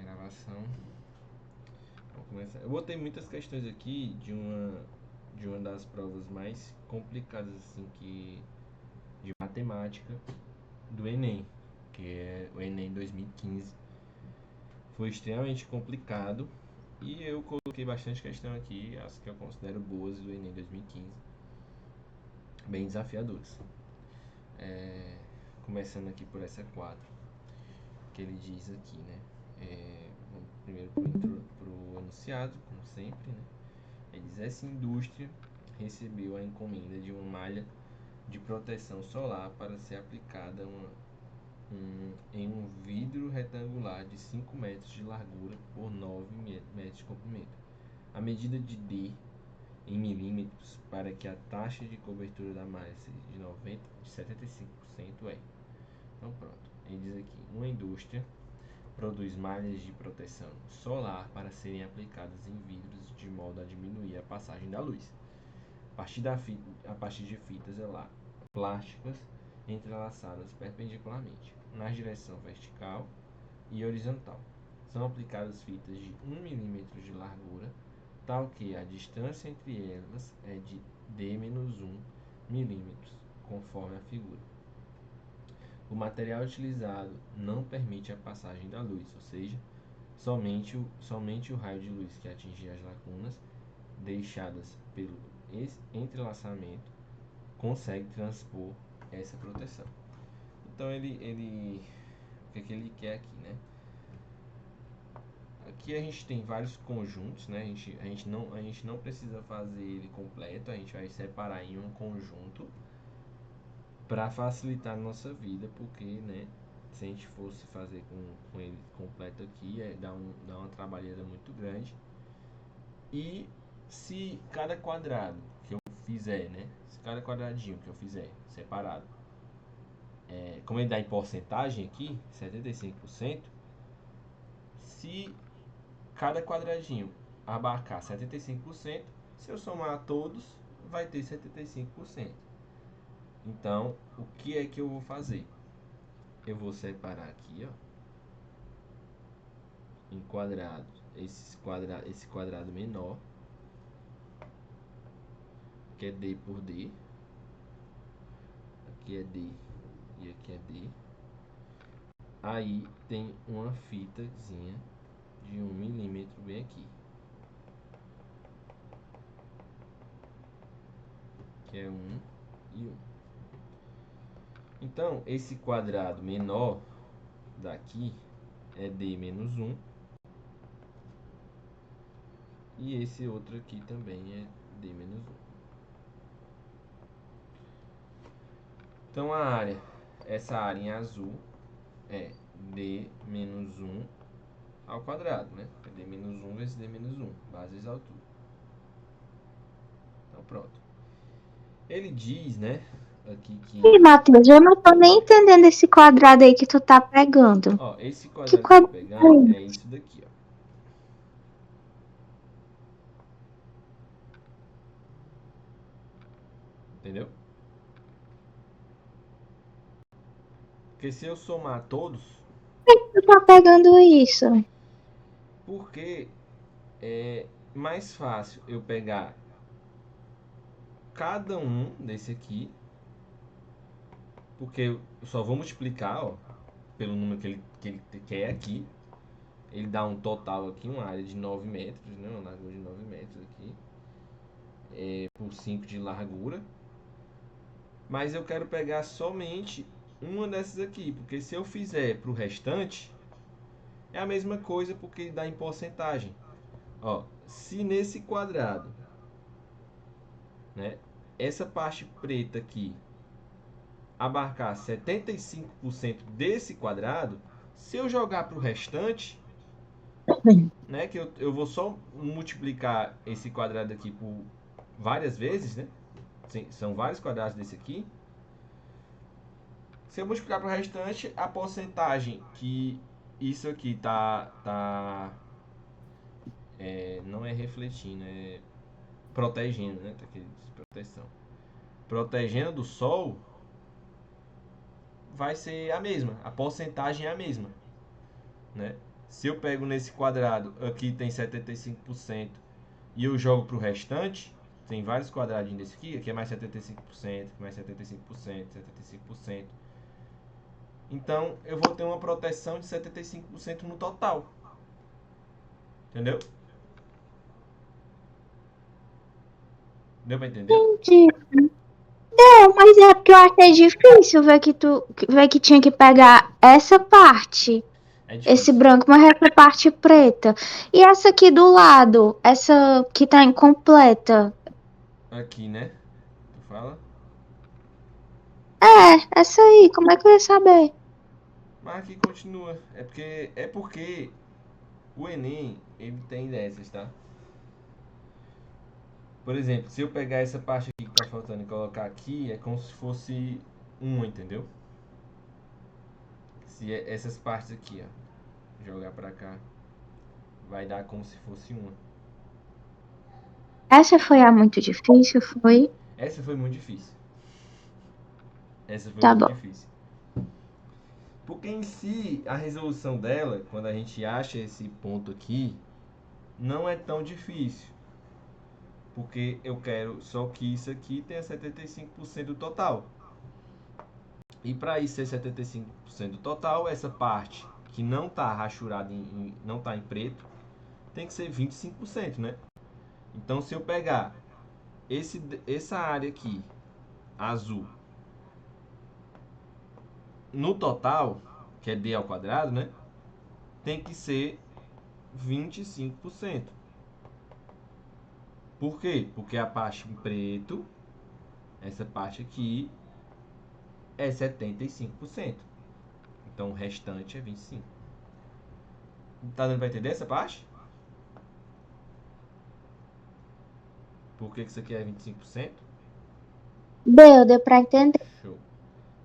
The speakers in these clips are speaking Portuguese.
gravação. Vamos começar. Eu botei muitas questões aqui de uma das provas mais complicadas assim de matemática do Enem, que é o Enem 2015. Foi extremamente complicado e eu coloquei bastante questão aqui, as que eu considero boas do Enem 2015, bem desafiadoras. Começando aqui por essa 4, que ele diz aqui, né? Vamos primeiro pro enunciado, como sempre, né? Ele diz: essa indústria recebeu a encomenda de uma malha de proteção solar para ser aplicada em um vidro retangular de 5 metros de largura por 9 metros de comprimento. A medida de D em milímetros para que a taxa de cobertura da malha seja de 75% é. Então pronto, ele diz aqui: uma indústria produz malhas de proteção solar para serem aplicadas em vidros de modo a diminuir a passagem da luz, a partir de fitas plásticas entrelaçadas perpendicularmente, na direção vertical e horizontal. São aplicadas fitas de 1 mm de largura, tal que a distância entre elas é de D-1 mm, conforme a figura. O material utilizado não permite a passagem da luz, ou seja, somente o raio de luz que atingir as lacunas deixadas pelo entrelaçamento consegue transpor essa proteção. Então o que ele quer aqui, né? Aqui a gente tem vários conjuntos, né? A gente não precisa fazer ele completo, a gente vai separar em um conjunto para facilitar a nossa vida, porque, né, se a gente fosse fazer com ele completo aqui, dá uma trabalheira muito grande. E se cada quadrado que eu fizer, né, se cada quadradinho que eu fizer separado, como ele dá em porcentagem aqui, 75%, se cada quadradinho abarcar 75%, se eu somar todos, vai ter 75%. Então, o que é que eu vou fazer? Eu vou separar aqui, ó, em quadrados, esse quadrado menor, que é D por D, aqui é D e aqui é D. Aí tem uma fitazinha de 1 milímetro bem aqui, que é 1 e 1. Então, esse quadrado menor daqui é D menos 1. E esse outro aqui também é D menos 1. Então, essa área em azul é D menos 1 ao quadrado, né? É D menos 1 vezes D menos 1, base vezes altura. Então, pronto. Ele diz, né, aqui que... Ih, Matheus, eu não tô nem entendendo esse quadrado aí que tu tá pegando. Ó, esse Que quadrado que eu tô quadrado pegando é é isso daqui, ó. Entendeu? Porque se eu somar todos, que tu tá pegando isso? porque é mais fácil eu pegar cada um desse aqui, porque eu só vou multiplicar, ó, pelo número que ele quer aqui. Ele dá um total aqui, uma área de 9 metros, né? Uma largura de 9 metros aqui, por 5 de largura. Mas eu quero pegar somente uma dessas aqui, porque se eu fizer para o restante, é a mesma coisa, porque dá em porcentagem. Ó, se nesse quadrado, né, essa parte preta aqui abarcar 75% desse quadrado, se eu jogar para o restante, né, que eu vou só multiplicar esse quadrado aqui por várias vezes, né? São vários quadrados desse aqui. Se eu multiplicar para o restante, a porcentagem que isso aqui não é refletindo, é protegendo, né? Tá aqui, proteção. Protegendo do sol, vai ser a mesma. A porcentagem é a mesma, né? Se eu pego nesse quadrado, aqui tem 75% e eu jogo para o restante, tem vários quadradinhos desse aqui é mais 75%, mais 75%, 75%. Então, eu vou ter uma proteção de 75% no total. Entendeu? Deu pra entender? Entendi. Não, mas é porque eu achei difícil ver que tinha que pegar essa parte, É esse difícil. branco, mas essa parte preta. E essa aqui do lado, essa que tá incompleta. Aqui, né? Tu fala? Essa aí, como é que eu ia saber? Mas aqui continua. É porque o Enem, ele tem dessas, tá? Por exemplo, se eu pegar essa parte aqui que tá faltando e colocar aqui, é como se fosse uma, entendeu? Se essas partes aqui, ó, jogar pra cá, vai dar como se fosse uma. Essa foi a muito difícil, foi? Essa foi muito difícil. Essa foi Tá muito bom. difícil. Porque em si, a resolução dela, quando a gente acha esse ponto aqui, não é tão difícil. Porque eu quero só que isso aqui tenha 75% do total. E para isso ser 75% do total, essa parte que não está rachurada, não está em preto, tem que ser 25%, né? Então, se eu pegar essa área aqui, azul, no total, que é d ao quadrado, né? Tem que ser 25%. Por quê? Porque a parte em preto, essa parte aqui, é 75%. Então, o restante é 25%. Tá dando pra entender essa parte? Por que isso aqui é 25%? Deu pra entender. Show.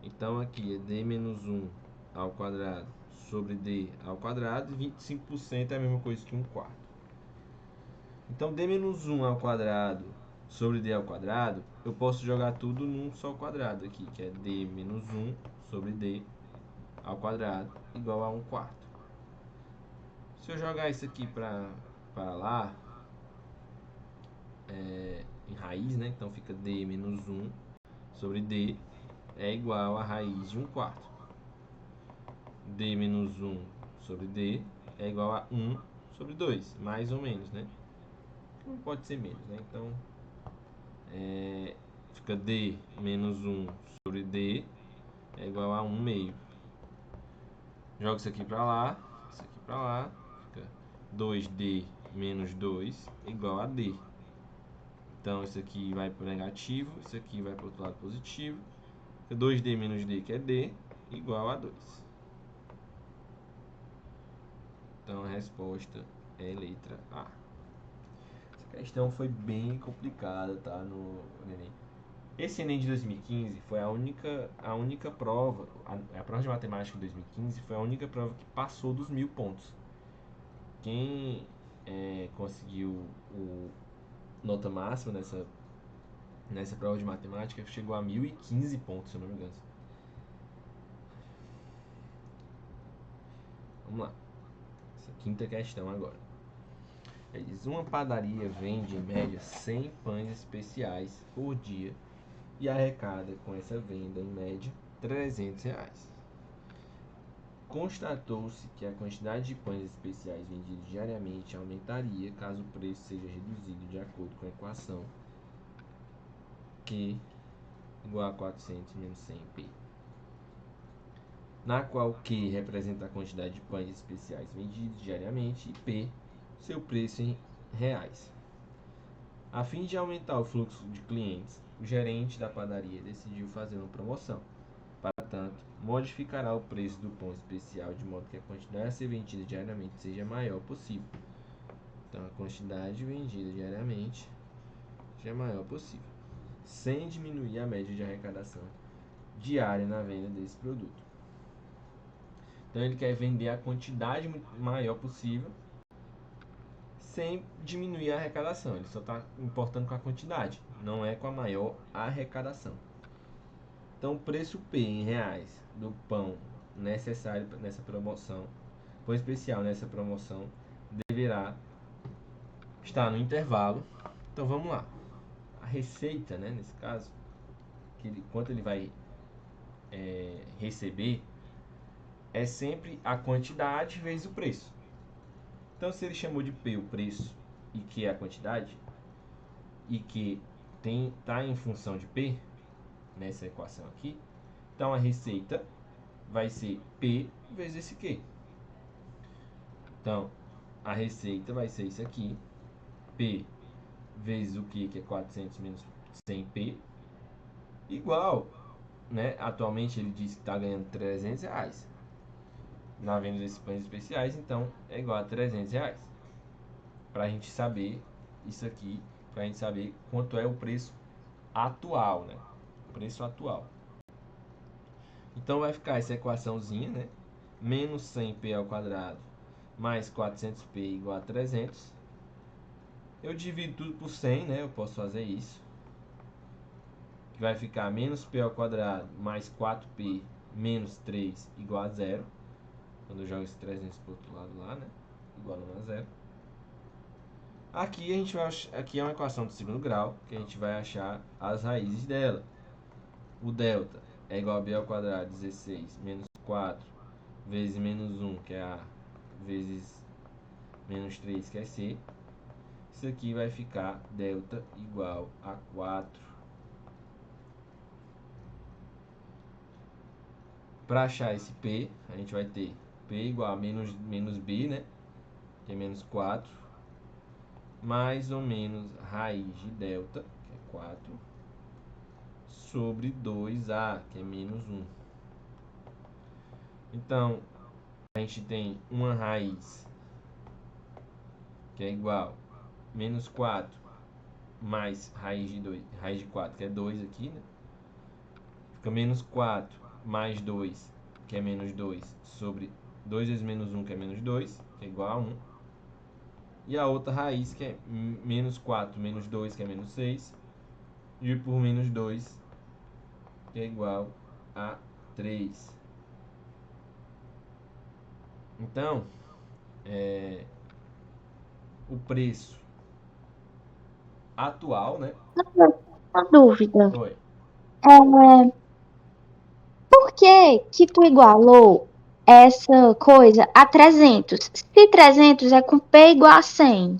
Então aqui é d menos 1 ao quadrado sobre d ao quadrado, e 25% é a mesma coisa que 1/4. Então d menos 1 ao quadrado sobre d ao quadrado, eu posso jogar tudo num só quadrado aqui, que é d menos 1 sobre d ao quadrado igual a 1/4. Se eu jogar isso aqui para lá, em raiz, né? Então fica d menos 1 sobre d é igual a raiz de 1/4. D menos 1 sobre D é igual a 1 sobre 2, mais ou menos, né? Não pode ser menos, né? Então, fica D menos 1 sobre D é igual a 1 meio. Joga isso aqui para lá, isso aqui para lá, fica 2D menos 2 igual a D. Então, isso aqui vai para o negativo, isso aqui vai para o outro lado positivo. Fica 2D menos D, que é D, igual a 2. Então, a resposta é letra A. Essa questão foi bem complicada, tá? No Enem. Esse Enem de 2015 foi a única prova, a prova de matemática de 2015 foi a única prova que passou dos 1.000 pontos. Quem conseguiu nota máxima nessa prova de matemática chegou a 1.015 pontos, se eu não me engano. Vamos lá. Essa quinta questão agora. Ele diz: uma padaria vende em média 100 pães especiais por dia e arrecada com essa venda em média R$ 300. Constatou-se que a quantidade de pães especiais vendidos diariamente aumentaria caso o preço seja reduzido de acordo com a equação Q igual a 400 menos 100p, na qual Q representa a quantidade de pães especiais vendidos diariamente e P seu preço em reais. A fim de aumentar o fluxo de clientes, o gerente da padaria decidiu fazer uma promoção. Para tanto, modificará o preço do pão especial de modo que a quantidade a ser vendida diariamente seja a maior possível. Então, a quantidade vendida diariamente seja a maior possível, sem diminuir a média de arrecadação diária na venda desse produto. Então, ele quer vender a quantidade maior possível, sem diminuir a arrecadação. Ele só está importando com a quantidade, não é com a maior arrecadação. Então, o preço P em reais do pão necessário nessa promoção pão especial nessa promoção deverá estar no intervalo. Então vamos lá. A receita, né, nesse caso, quanto ele vai receber, é sempre a quantidade vezes o preço. Então, se ele chamou de P o preço e Q é a quantidade, e que está em função de P, nessa equação aqui, então a receita vai ser P vezes esse Q. Então, a receita vai ser isso aqui, P vezes o Q, que é 400 menos 100P, igual, né? Atualmente ele diz que está ganhando R$300 na venda desses pães especiais, então é igual a R$300. Para a gente saber isso aqui, para a gente saber quanto é o preço atual, né? O preço atual. Então vai ficar essa equaçãozinha, né? Menos 100p ao quadrado mais 400p igual a 300. Eu divido tudo por 100, né? Eu posso fazer isso. Que vai ficar menos p ao quadrado mais 4p menos 3 igual a 0. Quando eu jogo esse 300 para o outro lado lá, né? Igual a 0. Aqui a gente vai, aqui é uma equação do segundo grau, que a gente vai achar as raízes dela. O delta é igual a b ao quadrado 16 menos 4 vezes menos 1, que é a, vezes menos 3, que é c. Isso aqui vai ficar delta igual a 4. Para achar esse p, a gente vai ter p igual a menos b, né? Que é menos 4, mais ou menos raiz de delta, que é 4, sobre 2a, que é menos 1. Então, a gente tem uma raiz que é igual a menos 4 mais raiz de 2, raiz de 4, que é 2 aqui, né? Fica menos 4 mais 2, que é menos 2, sobre 2 vezes menos 1, que é menos 2, que é igual a 1. E a outra raiz, que é menos 4 menos 2, que é menos 6, e por menos 2, que é igual a 3. Então, o preço atual, né? Uma dúvida. Oi. É, por que que tu igualou essa coisa a 300? Se 300 é com P igual a 100.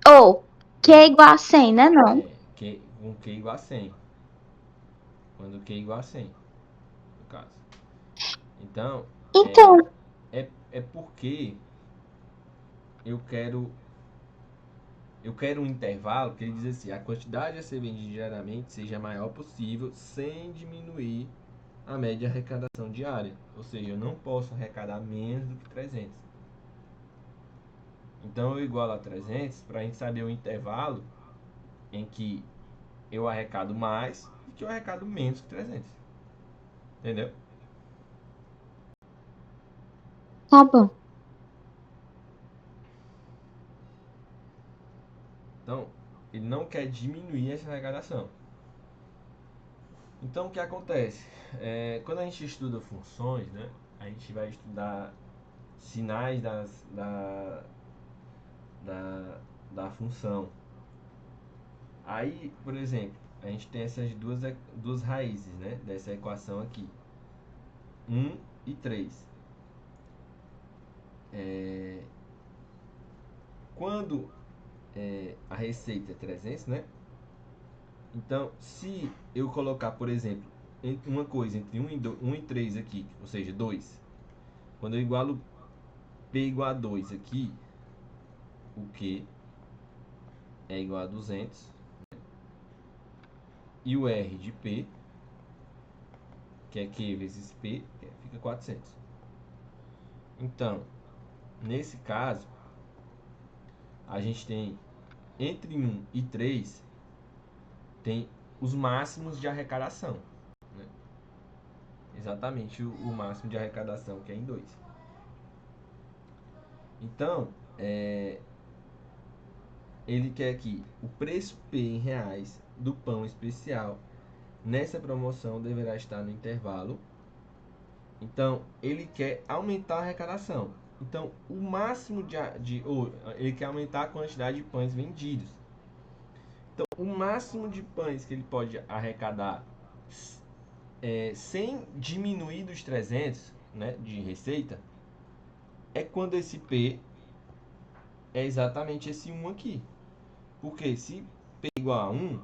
Ou Q é igual a 100, né não? Com Q igual a 100. Quando Q igual a 100, no caso. Então, Então, é porque eu quero um intervalo que ele diz assim: a quantidade a ser vendida diariamente seja a maior possível sem diminuir a média de arrecadação diária. Ou seja, eu não posso arrecadar menos do que 300. Então eu igualo a 300 para a gente saber o intervalo em que eu arrecado mais e que eu arrecado menos que 300. Entendeu? tá bom. Então, ele não quer diminuir essa arrecadação. Então, o que acontece? Quando a gente estuda funções, né, a gente vai estudar sinais da função. Aí, por exemplo, a gente tem essas duas raízes, né, dessa equação aqui. 1 e 3. Quando a receita é 300, né? Então, se eu colocar, por exemplo, uma coisa entre 1 e 3 aqui, ou seja, 2, quando eu igualo P igual a 2 aqui, o Q é igual a 200, e o R de P, que é Q vezes P, fica 400. Então, nesse caso, a gente tem entre 1 e 3, tem os máximos de arrecadação, né? Exatamente o máximo de arrecadação, que é em 2. Então, ele quer que o preço P em reais do pão especial nessa promoção deverá estar no intervalo Então, ele quer aumentar a arrecadação. Então, o máximo ou ele quer aumentar a quantidade de pães vendidos. Então, o máximo de pães que ele pode arrecadar sem diminuir dos 300, né, de receita, é quando esse P é exatamente esse 1 aqui. Porque se P é igual a 1,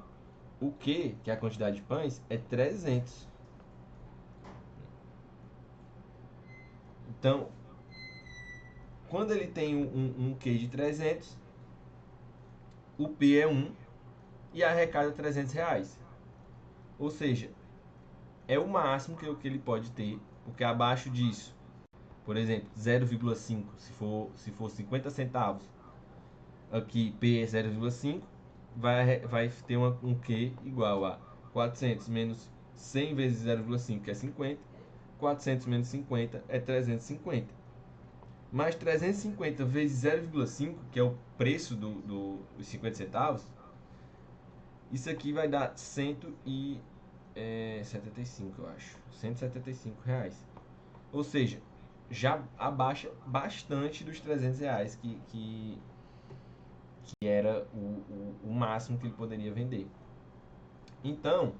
o Q, que é a quantidade de pães, é 300. Então, quando ele tem um Q de 300, o P é 1 e arrecada R$ 300. Ou seja, é o máximo que ele pode ter, porque abaixo disso, por exemplo, 0,5, se for 50 centavos, aqui P é 0,5, vai ter um Q igual a 400 menos 100 vezes 0,5, que é 50, 400 menos 50 é 350. Mais 350 vezes 0,5, que é o preço dos 50 centavos, isso aqui vai dar 175, eu acho. R$ 175. Ou seja, já abaixa bastante dos R$ 300 que era o máximo que ele poderia vender. Então,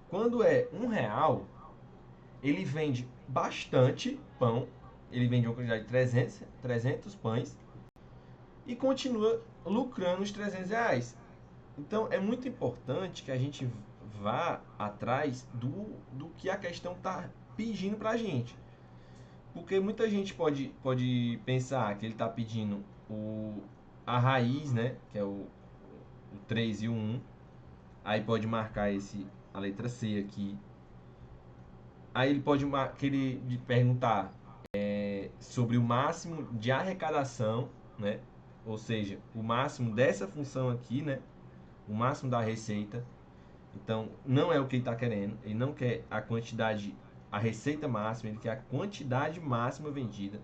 quando é R$ 1, ele vende bastante pão, ele vende uma quantidade de 300 pães e continua lucrando os R$ 300. Então, é muito importante que a gente vá atrás do que a questão está pedindo para a gente. Porque muita gente pode pensar que ele está pedindo a raiz, né? Que é o 3 e o 1. Aí pode marcar a letra C aqui. Aí ele pode querer perguntar sobre o máximo de arrecadação, né? Ou seja, o máximo dessa função aqui, né? O máximo da receita. Então, não é o que ele está querendo. Ele não quer a quantidade, a receita máxima, ele quer a quantidade máxima vendida,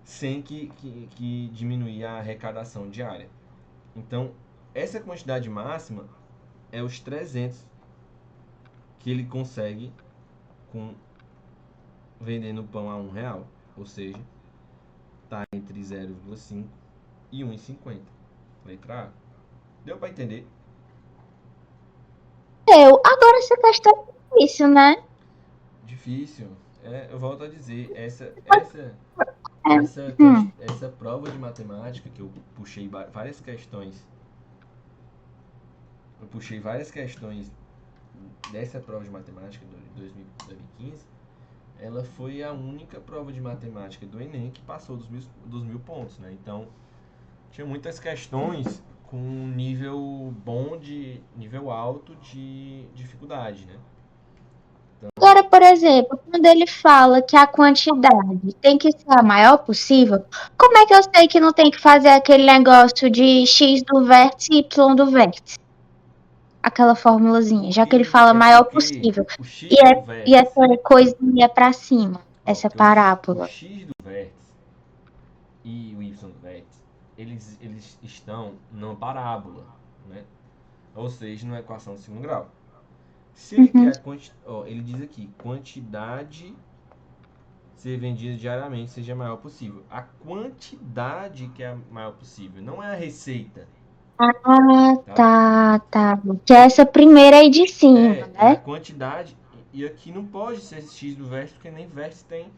sem que diminuir a arrecadação diária. Então, essa quantidade máxima é os 300 que ele consegue vendendo pão a R$ 1. Ou seja, está entre 0,5 e 1,50. Letra A. Deu para entender? Agora essa questão é difícil, né? Difícil. Eu volto a dizer, É. Hum. essa prova de matemática que eu puxei várias questões. Eu puxei várias questões dessa prova de matemática de 2015. Ela foi a única prova de matemática do Enem que passou dos mil pontos, né? Então, tinha muitas questões com nível alto de dificuldade, né? Agora, por exemplo, quando ele fala que a quantidade tem que ser a maior possível, como é que eu sei que não tem que fazer aquele negócio de x do vértice e y do vértice? Aquela formulazinha, já que ele fala maior Porque possível. o x do E vértice, essa coisinha pra cima, essa porque o parábola. x do vértice e o y do vértice, eles estão numa parábola, né? Ou seja, numa equação de segundo grau. Se ele Uhum. quer ele diz aqui, quantidade ser vendida diariamente seja a maior possível. A quantidade que é a maior possível, não é a receita, Ah, tá? tá. Que é essa primeira aí de cima, É a né? quantidade, e aqui não pode ser x do vértice, porque nem vértice tem,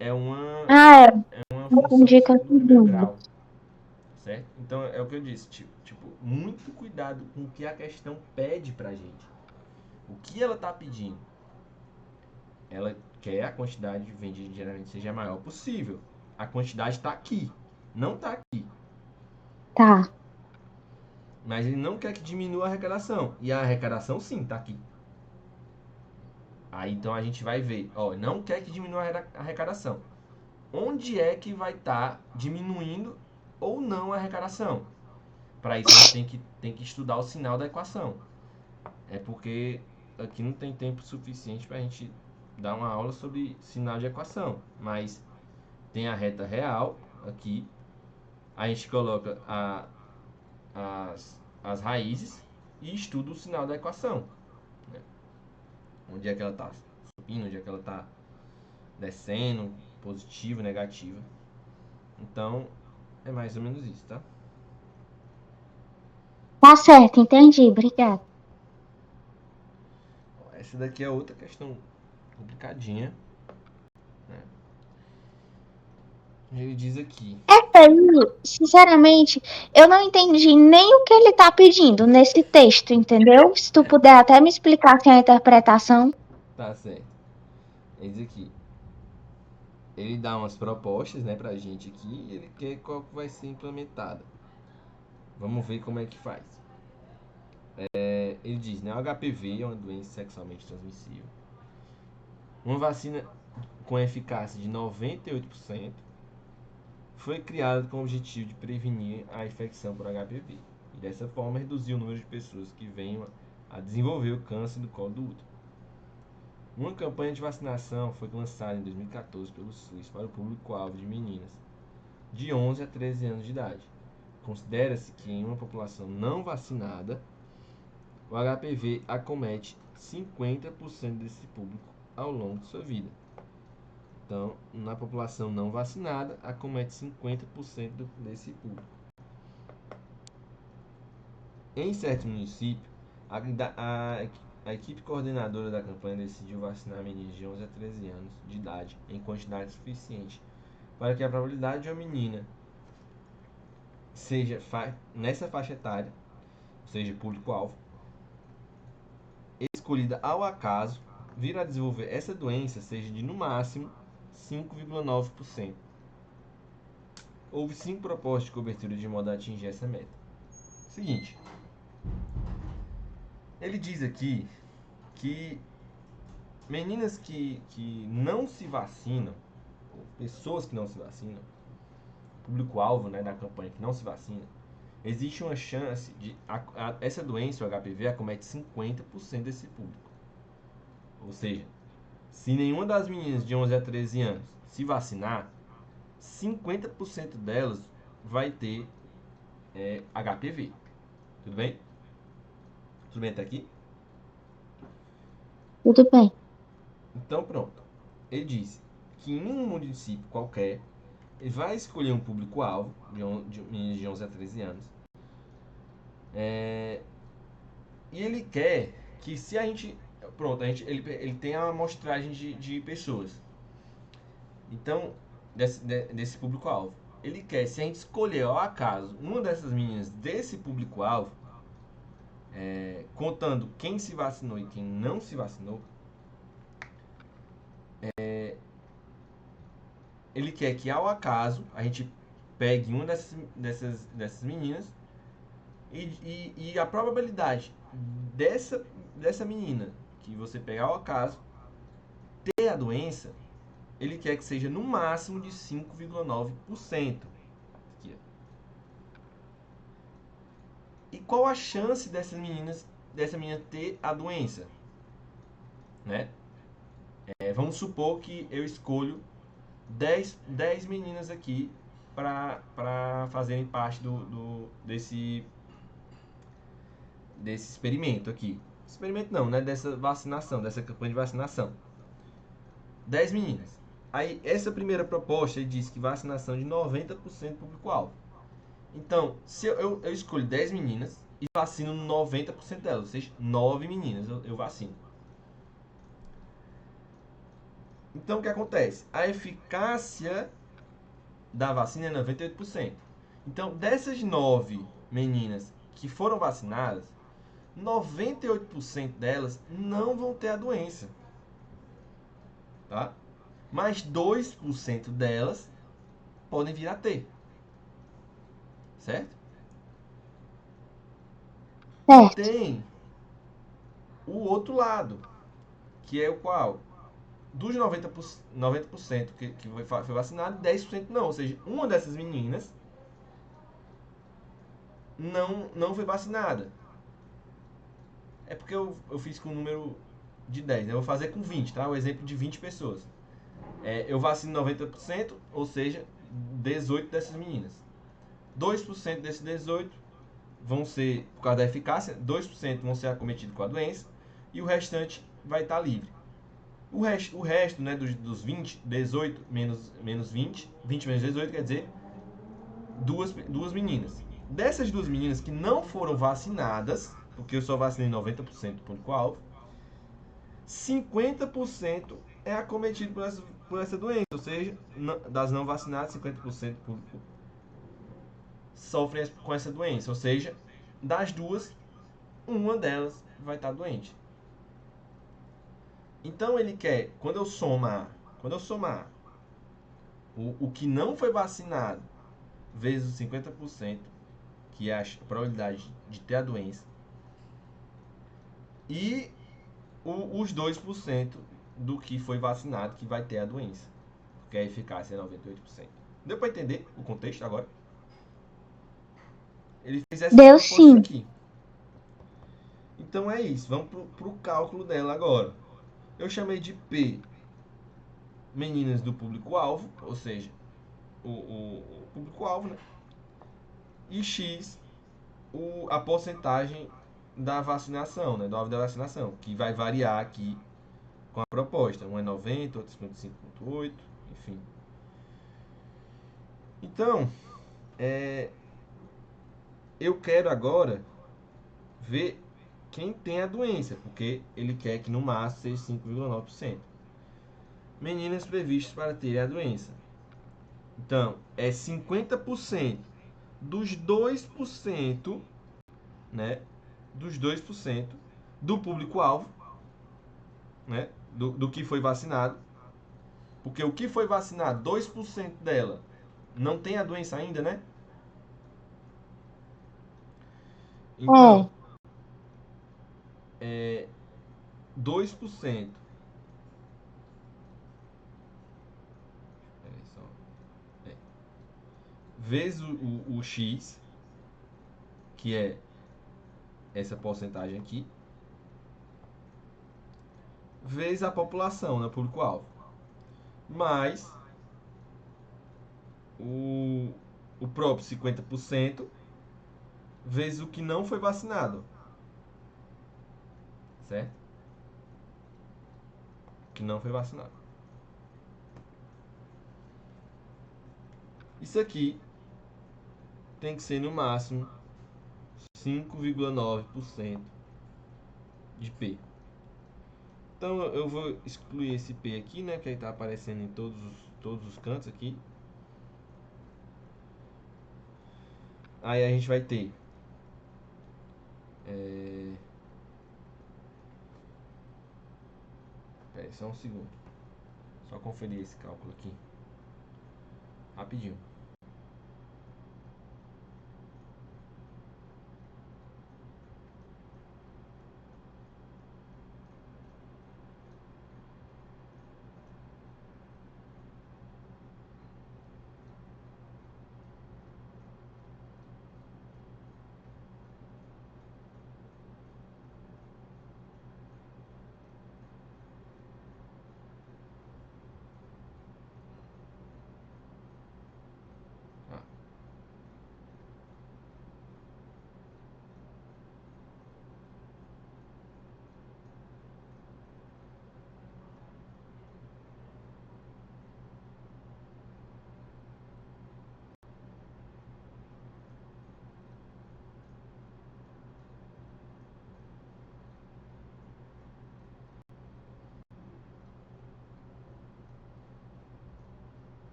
é uma, Ah, é uma função entendi que eu do primeiro entendi. grau, certo? Então é o que eu disse, tipo, muito cuidado com o que a questão pede pra gente. O que ela tá pedindo? Ela quer a quantidade vendida diariamente seja a maior possível. A quantidade está aqui, não está aqui. Tá. Mas ele não quer que diminua a arrecadação. E a arrecadação sim, está aqui. Aí então a gente vai ver, não quer que diminua a arrecadação. Onde é que vai estar diminuindo ou não a arrecadação? Para isso a gente tem que estudar o sinal da equação. É porque aqui não tem tempo suficiente para a gente dar uma aula sobre sinal de equação. Mas tem a reta real aqui. A gente coloca as raízes e estuda o sinal da equação, né? Onde é que ela está subindo, onde é que ela está descendo, positiva, negativa. Então, é mais ou menos isso, tá? Tá certo, entendi. Obrigada. Essa daqui é outra questão complicadinha, né? Ele diz aqui. Essa aí, sinceramente, eu não entendi nem o que ele tá pedindo nesse texto, entendeu? Se tu puder até me explicar assim, a interpretação. Tá certo. Ele diz aqui. Ele dá umas propostas, né, pra gente aqui e ele quer qual que vai ser implementada. Vamos ver como é que faz. Ele diz, né, o HPV é uma doença sexualmente transmissível. Uma vacina com eficácia de 98% foi criada com o objetivo de prevenir a infecção por HPV e dessa forma reduzir o número de pessoas que venham a desenvolver o câncer do colo do útero. Uma campanha de vacinação foi lançada em 2014 pelo SUS para o público-alvo de meninas de 11 a 13 anos de idade. Considera-se que em uma população não vacinada, o HPV acomete 50% desse público ao longo de sua vida. Então, na população não vacinada, acomete 50% desse público. Em certo município, a equipe coordenadora da campanha decidiu vacinar meninas de 11 a 13 anos de idade em quantidade suficiente para que a probabilidade de uma menina seja nessa faixa etária, ou seja, público-alvo, escolhida ao acaso, vir a desenvolver essa doença seja de no máximo 5,9%. Houve 5 propostas de cobertura de modo a atingir essa meta. Seguinte, ele diz aqui que meninas que não se vacinam, ou pessoas que não se vacinam, público-alvo, né, da campanha que não se vacina, existe uma chance de essa doença, o HPV, acomete 50% desse público. Ou seja, se nenhuma das meninas de 11 a 13 anos se vacinar, 50% delas vai ter HPV. Tudo bem? Tudo bem até aqui? Tudo bem. Então pronto. Ele disse que em um município qualquer, ele vai escolher um público-alvo de meninas de 11 a 13 anos. E ele quer que se a gente... Pronto, ele tem a amostragem de pessoas. Então, desse público-alvo. Ele quer, se a gente escolher ao acaso uma dessas meninas desse público-alvo, contando quem se vacinou e quem não se vacinou, ele quer que ao acaso a gente pegue uma dessas meninas e a probabilidade dessa menina que você pegar ao acaso ter a doença, ele quer que seja no máximo de 5,9%. E qual a chance dessa menina ter a doença? Né? Vamos supor que eu escolho 10 meninas aqui para fazerem parte desse experimento aqui. Experimento não, né? Dessa vacinação, dessa campanha de vacinação. 10 meninas. Aí, essa primeira proposta, ele diz que vacinação de 90% público-alvo. Então, se eu escolho 10 meninas e vacino 90% delas, ou seja, 9 meninas eu vacino. Então, o que acontece? A eficácia da vacina é 98%. Então, dessas 9 meninas que foram vacinadas, 98% delas não vão ter a doença. Tá? Mas 2% delas podem vir a ter. Certo? E Certo. tem o outro lado, que é o qual? Dos 90% que foi vacinado, 10% não. Ou seja, uma dessas meninas não foi vacinada. É porque eu fiz com o número de 10, né? Eu vou fazer com 20, tá? O exemplo de 20 pessoas. Eu vacino 90%, ou seja, 18 dessas meninas. 2% desses 18 vão ser, por causa da eficácia, 2% vão ser acometidos com a doença e o restante vai estar livre. O resto, né, dos 20, 18 menos 20, 20 menos 18 quer dizer duas meninas. Dessas duas meninas que não foram vacinadas, porque eu só vacinei 90% do público-alvo, 50% é acometido por essa doença, ou seja, das não vacinadas, 50% do público sofrem com essa doença, ou seja, das duas, uma delas vai estar doente. Então ele quer, quando eu somar o que não foi vacinado vezes os 50%, que é a probabilidade de ter a doença, e os 2% do que foi vacinado que vai ter a doença, porque a eficácia é 98%. Deu para entender o contexto agora? Ele fez essas Deu propostas sim. aqui. Então é isso, vamos para o cálculo dela agora. Eu chamei de P meninas do público-alvo, ou seja, o público-alvo, né? E X a porcentagem da vacinação, né? Do alvo da vacinação, que vai variar aqui com a proposta. Um é 90, outro 55,8, enfim. Então, eu quero agora ver quem tem a doença, porque ele quer que no máximo seja 5,9%. Meninas previstas para ter a doença. Então, é 50% dos 2%, né? Dos 2% do público-alvo, né? Do que foi vacinado. Porque o que foi vacinado, 2% dela não tem a doença ainda, né? Então, É. 2%. Peraí só. Vezes o X, que é essa porcentagem aqui, vezes a população, né, público-alvo, mais o próprio 50%, vezes o que não foi vacinado, certo? Que não foi vacinado. Isso aqui tem que ser no máximo 5,9% de P. Então eu vou excluir esse P aqui, né? Que aí tá aparecendo em todos os cantos aqui. Aí a gente vai ter pera aí, só um segundo. Só conferir esse cálculo aqui. Rapidinho. Ah.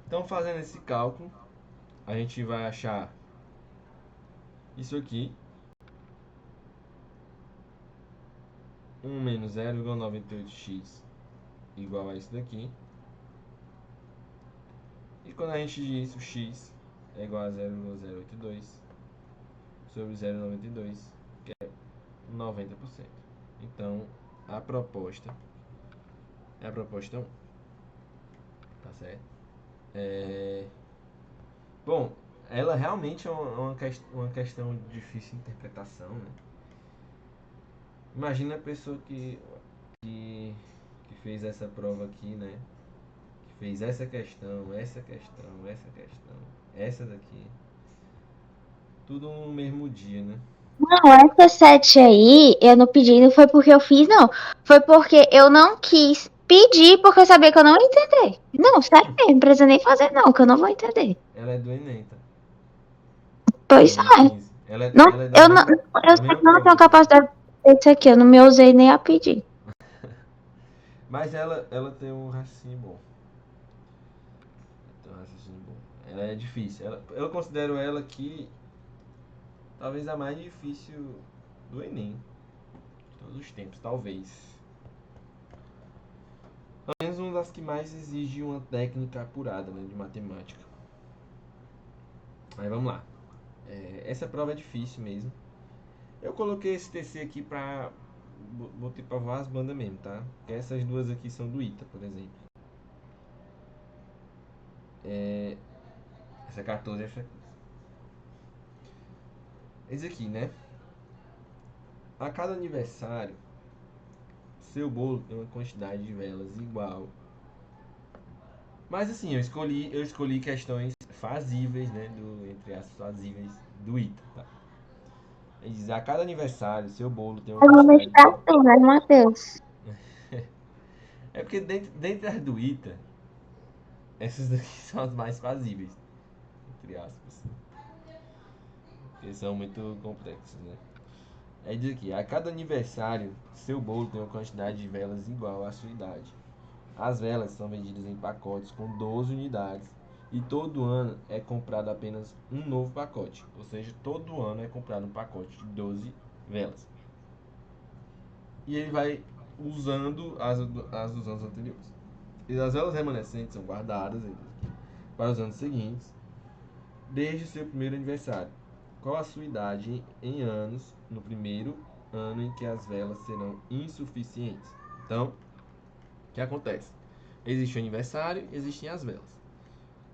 Então, fazendo esse cálculo, a gente vai achar isso aqui. 1 menos 0,98x igual a isso daqui. E quando a gente diz o x é igual a 0,082 sobre 0,92, que é 90%. Então, a proposta é a proposta 1. Tá certo? Bom, ela realmente é uma questão de difícil interpretação, né? Imagina a pessoa que fez essa prova aqui, né? Que fez essa questão, essa questão, essa daqui. Tudo no mesmo dia, né? Não, essa 7 aí, eu não pedi, não foi porque eu fiz, não. Foi porque eu não quis pedir, porque eu sabia que eu não ia entender. Não, sério mesmo, não precisa nem fazer, não, que eu não vou entender. Ela é do Enem, tá? Pois 2015. não, Ela é eu não, eu da sei mesma que não prova tenho daqui. capacidade de fazer isso aqui, eu não me ousei nem a pedir. Mas ela tem um raciocínio bom. Tem um raciocínio bom. Ela é difícil. Eu considero ela aqui talvez a mais difícil do Enem. De todos os tempos, talvez. Pelo menos uma das que mais exige uma técnica apurada, né, de matemática. Mas vamos lá. Essa prova é difícil mesmo. Eu coloquei esse TC aqui pra. Botei pra voar as bandas mesmo, tá? Porque essas duas aqui são do ITA, por exemplo. Essa 14 e essa 15. Esse aqui, né? A cada aniversário, seu bolo tem uma quantidade de velas igual. Mas assim, eu escolhi questões fazíveis, né? Entre as fazíveis do ITA, tá? Ele diz, a cada aniversário, seu bolo tem uma Eu vou me quantidade de estar velas. assim, né, Matheus? É porque dentro das do ITA, essas daqui são as mais fazíveis, entre aspas. Porque são muito complexas, né? Aí diz aqui, a cada aniversário, seu bolo tem uma quantidade de velas igual à sua idade. As velas são vendidas em pacotes com 12 unidades e todo ano é comprado apenas um novo pacote. Ou seja, todo ano é comprado um pacote de 12 velas. E ele vai usando as dos anos anteriores. E as velas remanescentes são guardadas para os anos seguintes, desde o seu primeiro aniversário. Qual a sua idade em anos no primeiro ano em que as velas serão insuficientes? Então, o que acontece? Existe o aniversário, existem as velas.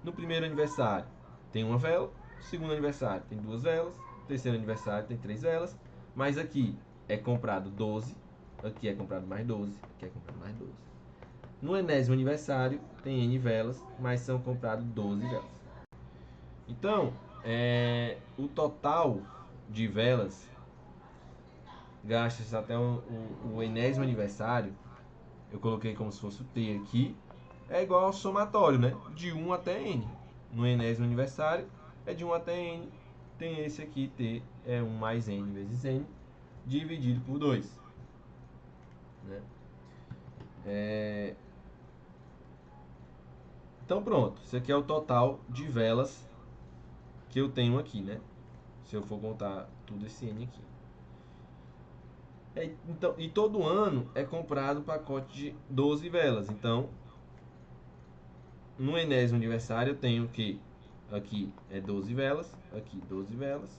No primeiro aniversário tem uma vela, no segundo aniversário tem duas velas, no terceiro aniversário tem três velas, mas aqui é comprado 12, aqui é comprado mais 12, aqui é comprado mais 12. No enésimo aniversário tem N velas, mas são compradas 12 velas. Então, o total de velas gastas até o enésimo aniversário, eu coloquei como se fosse o T aqui, é igual ao somatório, né? De 1 até N. No enésimo aniversário é de 1 até N. Tem esse aqui, T é 1 mais N vezes N, dividido por 2. Né? Então pronto, isso aqui é o total de velas que eu tenho aqui, né? Se eu for contar tudo esse N aqui. Então, e todo ano é comprado um pacote de 12 velas. Então, no enésimo aniversário eu tenho que aqui é 12 velas, aqui 12 velas,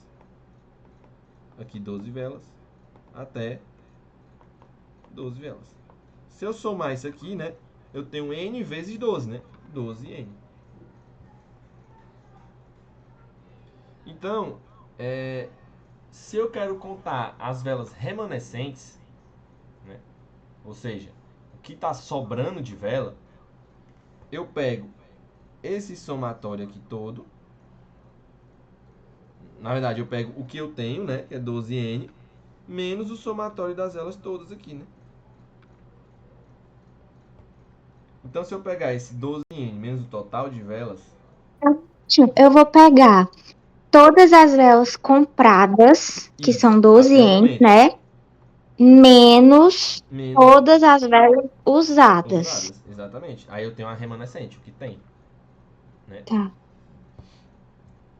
aqui 12 velas, até 12 velas. Se eu somar isso aqui, né, eu tenho N vezes 12, né? 12N. Então, se eu quero contar as velas remanescentes, né, ou seja, o que está sobrando de vela, eu pego esse somatório aqui todo. Na verdade, eu pego o que eu tenho, né, que é 12N, menos o somatório das velas todas aqui, né? Então, se eu pegar esse 12N menos o total de velas, Eu vou pegar todas as velas compradas, que isso, são 12 até o N, momento, né? Menos menos todas as velas usadas. usadas, exatamente. Aí eu tenho a remanescente, o que tem, né? Tá.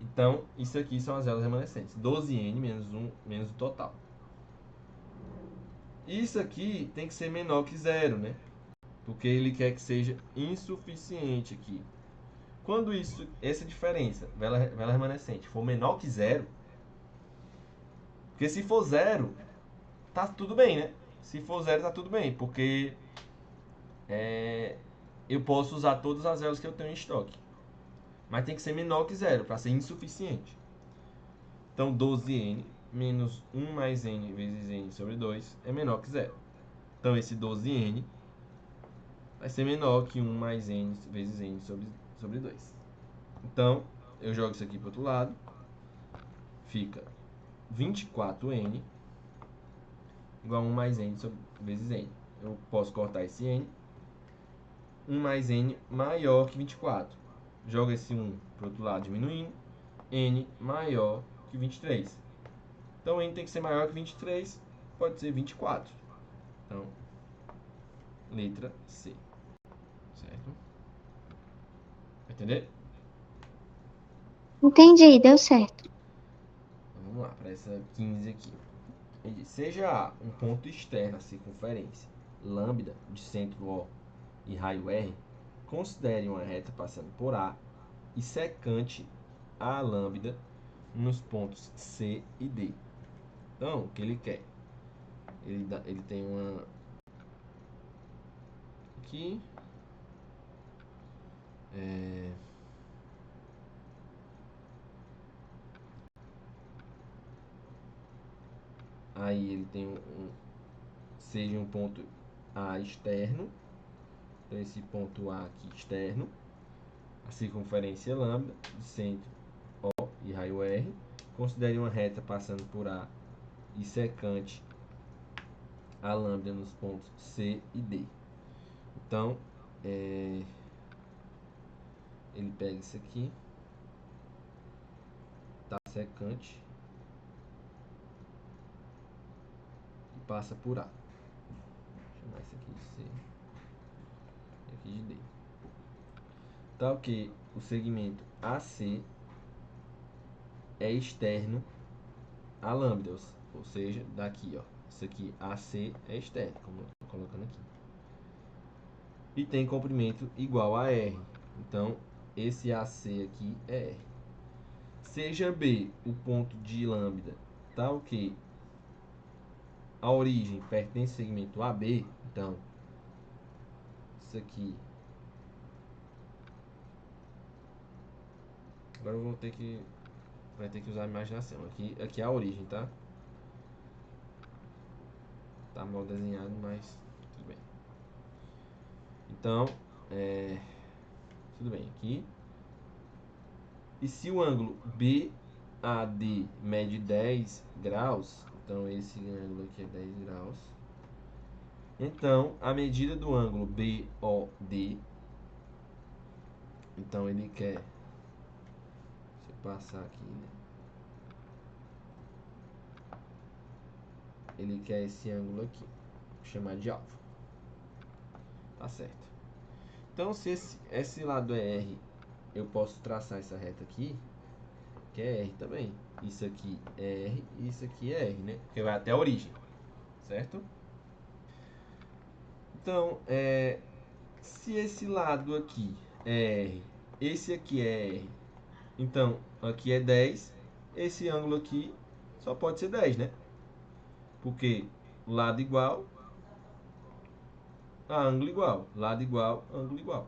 Então, isso aqui são as velas remanescentes. 12N menos 1 menos o total. Isso aqui tem que ser menor que zero, né? Porque ele quer que seja insuficiente aqui. Quando essa diferença, vela remanescente, for menor que zero, porque se for zero, tá tudo bem, né? Se for zero, tá tudo bem, porque eu posso usar todas as velas que eu tenho em estoque. Mas tem que ser menor que zero, para ser insuficiente. Então, 12N menos 1 mais N vezes N sobre 2 é menor que zero. Então, esse 12N vai ser menor que 1 mais n vezes n sobre 2. Então, eu jogo isso aqui para o outro lado. Fica 24n igual a 1 mais n vezes n. Eu posso cortar esse n. 1 mais n maior que 24. Joga esse 1 para o outro lado diminuindo. N maior que 23. Então, n tem que ser maior que 23. Pode ser 24. Então, letra C. Certo? Vai entender? Entendi, deu certo. Então, vamos lá, para essa 15 aqui. Ele diz, seja A um ponto externo à circunferência lambda de centro O e raio R, considere uma reta passando por A e secante a lambda nos pontos C e D. Então, o que ele quer? Ele tem uma aqui. Aí ele tem seja um ponto A externo. Então, esse ponto A aqui externo. A circunferência lambda de centro O e raio R. Considere uma reta passando por A e secante a lambda nos pontos C e D. Então, ele pega isso aqui, tá secante e passa por A. Vou chamar isso aqui de C e aqui de D. Tal que o segmento AC é externo a lambda, ou seja, daqui, ó, isso aqui AC é externo, como eu estou colocando aqui. E tem comprimento igual a R. Então, esse AC aqui é R. Seja B o ponto de lambda tal que a origem pertence ao segmento AB, então, isso aqui. Agora eu vai ter que usar a imaginação. Aqui é a origem, tá? Tá mal desenhado, mas tudo bem. Então, tudo bem. Aqui. E se o ângulo BAD mede 10 graus, então esse ângulo aqui é 10 graus. Então, a medida do ângulo BOD, então ele quer, deixa eu passar aqui, né? Ele quer esse ângulo aqui, vou chamar de alfa. Tá certo. Então, se esse lado é R, eu posso traçar essa reta aqui, que é R também. Isso aqui é R e isso aqui é R, né? Porque vai até a origem, certo? Então, se esse lado aqui é R, esse aqui é R, então aqui é 10, esse ângulo aqui só pode ser 10, né? Porque lado igual a ângulo igual, lado igual, ângulo igual.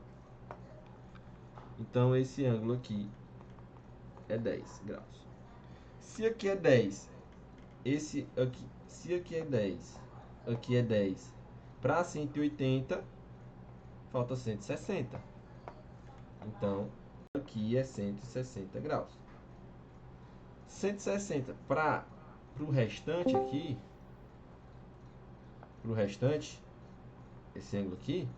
Então esse ângulo aqui é 10 graus. Se aqui é 10, esse aqui, se aqui é 10, aqui é 10, para 180, falta 160. Então, aqui é 160 graus. 160 para o restante aqui, para o restante, esse ângulo aqui,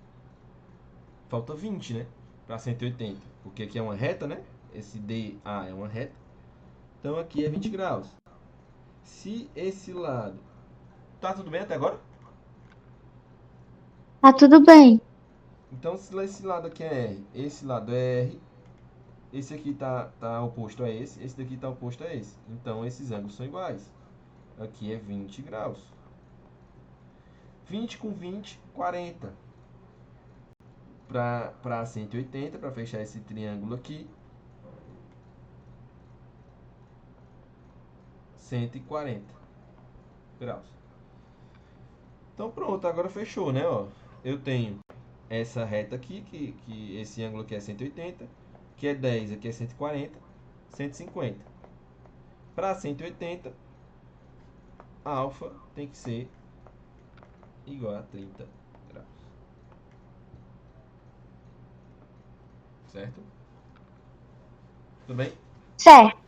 falta 20, né? Para 180, porque aqui é uma reta, né? Esse DA é uma reta. Então, aqui é 20 graus. Se esse lado... Tá tudo bem até agora? Tá tudo bem. Então, se esse lado aqui é R, esse lado é R, esse aqui tá oposto a esse daqui tá oposto a esse. Então, esses ângulos são iguais. Aqui é 20 graus. 20 com 20, 40. Para 180, para fechar esse triângulo aqui, 140 graus. Então, pronto, agora fechou, né? Ó, eu tenho essa reta aqui, que esse ângulo aqui é 180, que é 10, aqui é 140, 150. Para 180, a alfa tem que ser igual a 30 graus. certo? Tudo bem? Certo,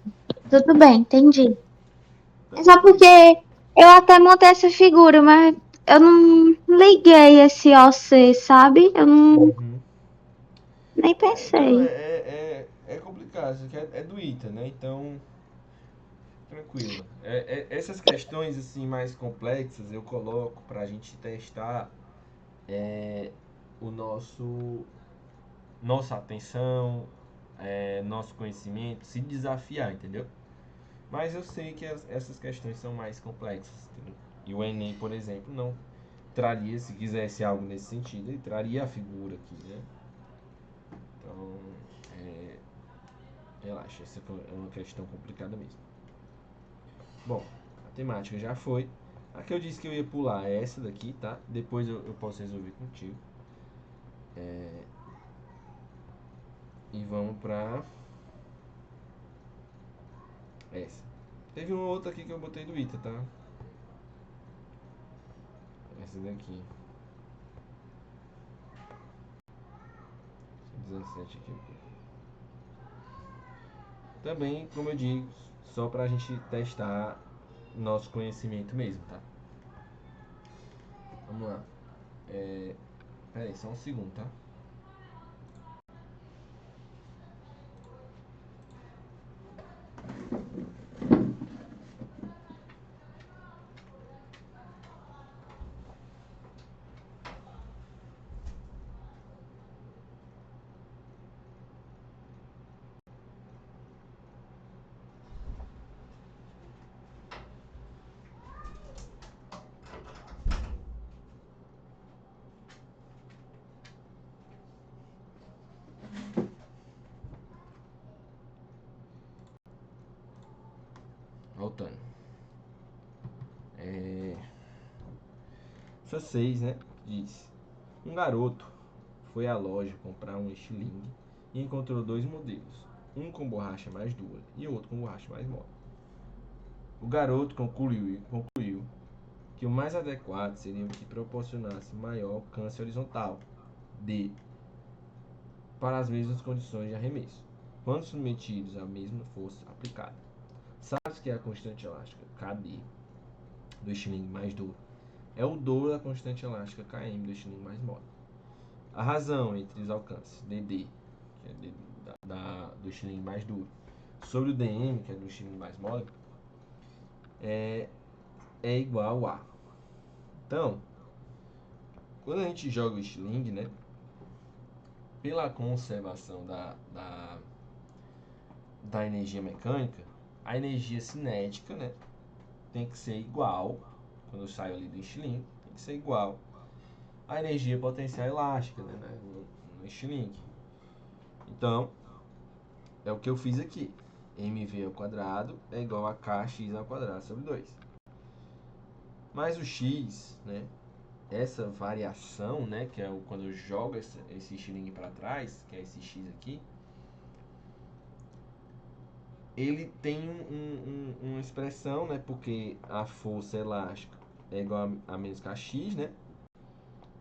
tudo bem, entendi. É Então só é porque isso. eu até montei essa figura, mas eu não liguei esse OC, sabe? Eu não Uhum. nem Então, pensei. é complicado, isso aqui é do ITA, né? Então, tranquilo. Essas questões assim mais complexas eu coloco para a gente testar o nossa atenção, nosso conhecimento, se desafiar, entendeu? Mas eu sei que essas questões são mais complexas, entendeu? E o Enem, por exemplo, não traria, se quisesse algo nesse sentido, ele traria a figura aqui, né? Então, é, relaxa, essa é uma questão complicada mesmo. Bom, a temática já foi. A que eu disse que eu ia pular é essa daqui, tá? Depois eu posso resolver contigo. E vamos pra essa. Teve uma outra aqui que eu botei do ITA, tá? Essa daqui. 17 aqui. Também, como eu digo, só pra gente testar nosso conhecimento mesmo, tá? Vamos lá. Pera aí, só um segundo, tá? Voltando. Essa 6, né? Diz: um garoto foi à loja comprar um estilingue e encontrou dois modelos, um com borracha mais dura e outro com borracha mais mole. O garoto concluiu que o mais adequado seria o que proporcionasse maior alcance horizontal D para as mesmas condições de arremesso, quando submetidos à mesma força aplicada. Sabes que a constante elástica KD do estilingue mais duro é o dobro da constante elástica Km do estilingue mais mole. A razão entre os alcances DD, que é do estilingue mais duro, sobre o DM, que é do estilingue mais mole, é igual a. Então, quando a gente joga o estilingue, né, pela conservação da energia mecânica, a energia cinética, né, tem que ser igual, quando eu saio ali do estilingue, tem que ser igual à energia potencial elástica, né, no estilingue. Então, é o que eu fiz aqui. mv ao quadrado é igual a kx ao quadrado sobre 2. Mas o x, né, essa variação, né, que é quando eu jogo esse estilingue para trás, que é esse x aqui, ele tem uma expressão, né, porque a força elástica é igual a menos kx, né?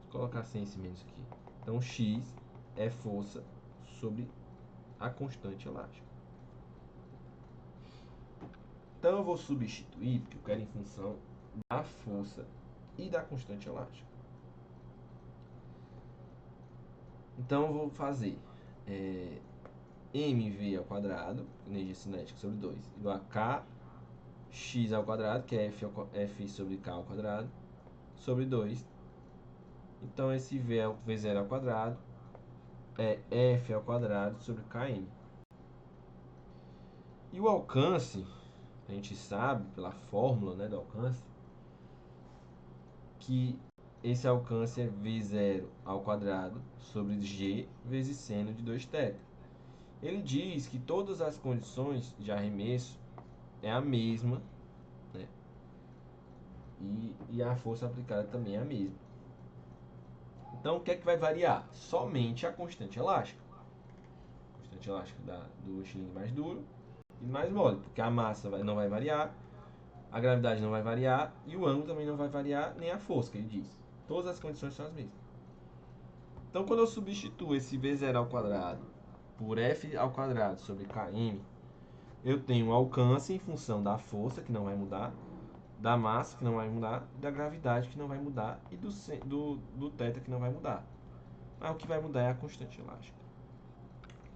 Vou colocar sem esse menos aqui. Então, x é força sobre a constante elástica. Então, eu vou substituir, porque eu quero em função da força e da constante elástica. Então, eu vou fazer mv ao quadrado, energia cinética sobre 2, igual a kx ao quadrado, que é f sobre k ao quadrado, sobre 2. Então, esse v0 ao quadrado é f ao quadrado sobre km. E o alcance, a gente sabe pela fórmula, né, do alcance, que esse alcance é v0 ao quadrado sobre g vezes seno de 2θ. Ele diz que todas as condições de arremesso é a mesma, né? E a força aplicada também é a mesma. Então, o que é que vai variar? Somente a constante elástica. A constante elástica do estilingue mais duro e mais mole, porque a massa não vai variar, a gravidade não vai variar e o ângulo também não vai variar, nem a força, que ele diz. Todas as condições são as mesmas. Então, quando eu substituo esse v0 ao quadrado por F ao quadrado sobre km, eu tenho o alcance em função da força, que não vai mudar, da massa, que não vai mudar, da gravidade, que não vai mudar, e do θ, que não vai mudar. Mas o que vai mudar é a constante elástica.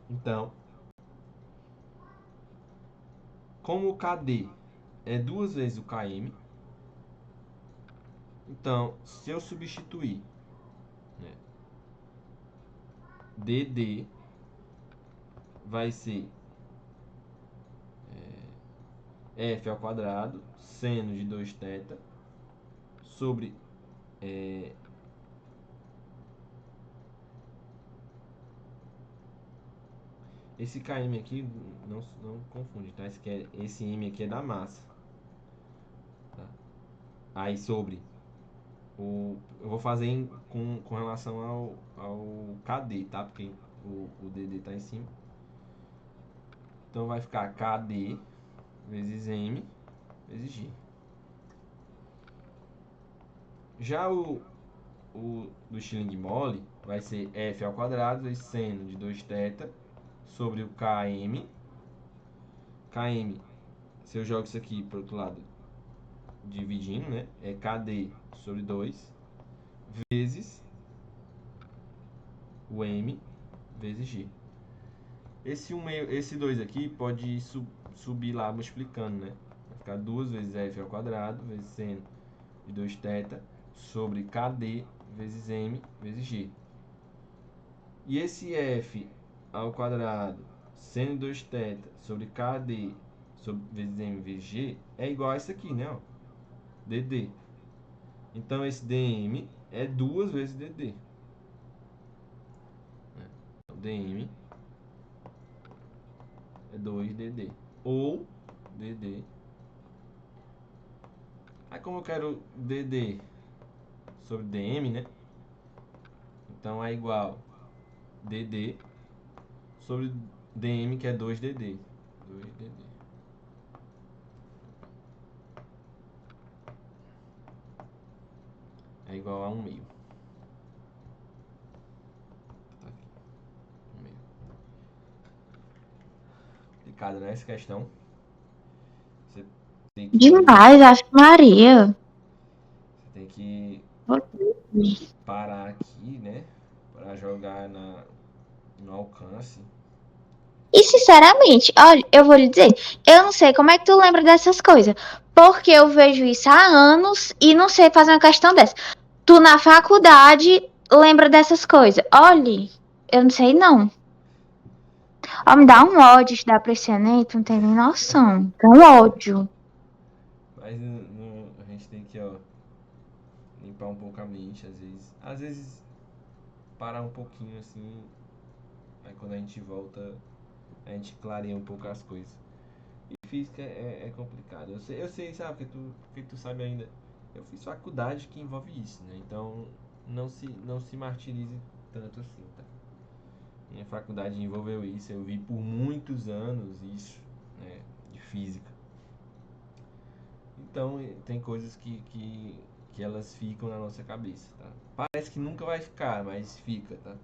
Então, como o KD é 2 vezes o km, então, se eu substituir, né, DD vai ser F ao quadrado, seno de 2θ, sobre esse km aqui, não confunde, tá? Esse m aqui é da massa. Tá? Aí sobre eu vou fazer com relação ao KD, tá? Porque o DD tá em cima. Então vai ficar KD vezes M vezes G. Já o do estilingue mole vai ser F ao quadrado vezes seno de 2θ sobre o KM. KM, se eu jogo isso aqui para o outro lado, dividindo, né? É KD sobre 2 vezes o M vezes G. Esse 2 aqui pode subir lá multiplicando, né? Vai ficar 2 vezes F ao quadrado vezes seno de 2θ sobre KD vezes M vezes G. E esse F ao quadrado seno de 2θ sobre KD vezes M vezes G é igual a isso aqui, né? Ó, DD. Então esse dm é 2 vezes dd. Então, dm é 2dd. Ou dd. Aí como eu quero dd sobre dm, né? Então é igual dd sobre dm, que é 2dd. 2dd. É igual a 1 meio. Tá aqui. 1 meio. Complicado, né? Essa questão. Você tem que... Demais, Ave Maria. Você tem que parar aqui, né? Para jogar no alcance. E sinceramente, olha, eu vou lhe dizer, eu não sei como é que tu lembra dessas coisas. Porque eu vejo isso há anos e não sei fazer uma questão dessa. Tu na faculdade lembra dessas coisas. Olha, eu não sei não. Ó, me dá um ódio de dar pra esse Enem, tu não tem nem noção. Dá um ódio. Mas a gente tem que, ó, limpar um pouco a mente, às vezes. Às vezes parar um pouquinho assim, aí quando a gente volta, a gente clareia um pouco as coisas. E física é complicado. Eu sei, sabe, porque tu sabe ainda. Eu fiz faculdade que envolve isso, né? Então não se martirize tanto assim, tá? Minha faculdade envolveu isso, eu vi por muitos anos isso, né, de física. Então tem coisas que elas ficam na nossa cabeça, tá? Parece que nunca vai ficar, mas fica, tá?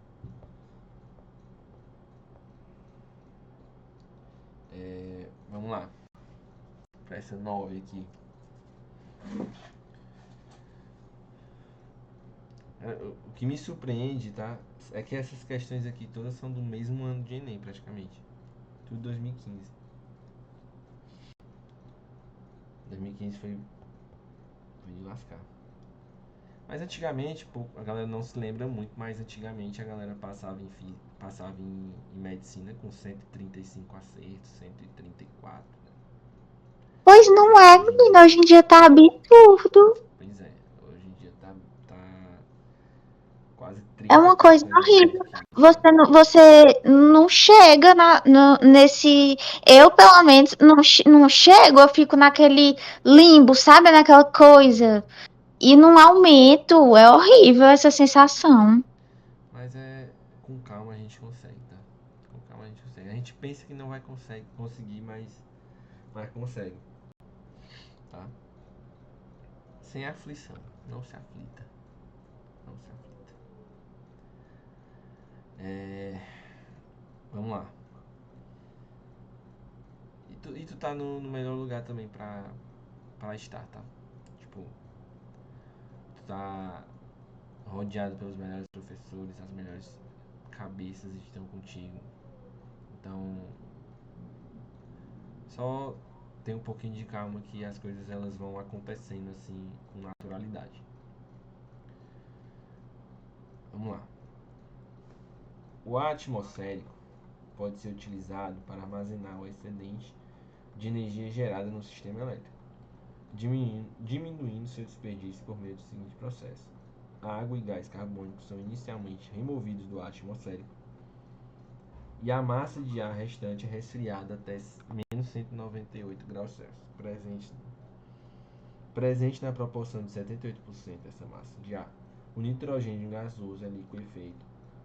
Vamos lá, para essa 9 aqui. O que me surpreende, tá? É que essas questões aqui todas são do mesmo ano de Enem, praticamente. Tudo 2015. 2015 foi de lascar. Mas antigamente, pô, a galera não se lembra muito, mas antigamente a galera passava em medicina com 135 acertos, 134, né? Pois não é, menina. Hoje em dia tá absurdo. Pois é, hoje em dia tá quase É uma coisa 30% de horrível. química. Você não chega nesse. Eu, pelo menos, não chego, eu fico naquele limbo, sabe? Naquela coisa. E não aumento. É horrível essa sensação. Mas com calma a gente consegue, tá? Com calma a gente consegue. A gente pensa que não vai conseguir, mas consegue, tá? Sem aflição, não se aflita. Não se aflita. Vamos lá. E tu tá no melhor lugar também pra estar, tá? Tipo, tu tá rodeado pelos melhores professores, as melhores cabeças estão contigo. Então, só tem um pouquinho de calma que as coisas elas vão acontecendo assim com naturalidade. Vamos lá. O ar atmosférico pode ser utilizado para armazenar o excedente de energia gerada no sistema elétrico, diminuindo seu desperdício por meio do seguinte processo. A água e gás carbônico são inicialmente removidos do ar atmosférico e a massa de ar restante é resfriada até menos 198 graus Celsius, presente na proporção de 78% dessa massa de ar. O nitrogênio gasoso é liquefeito,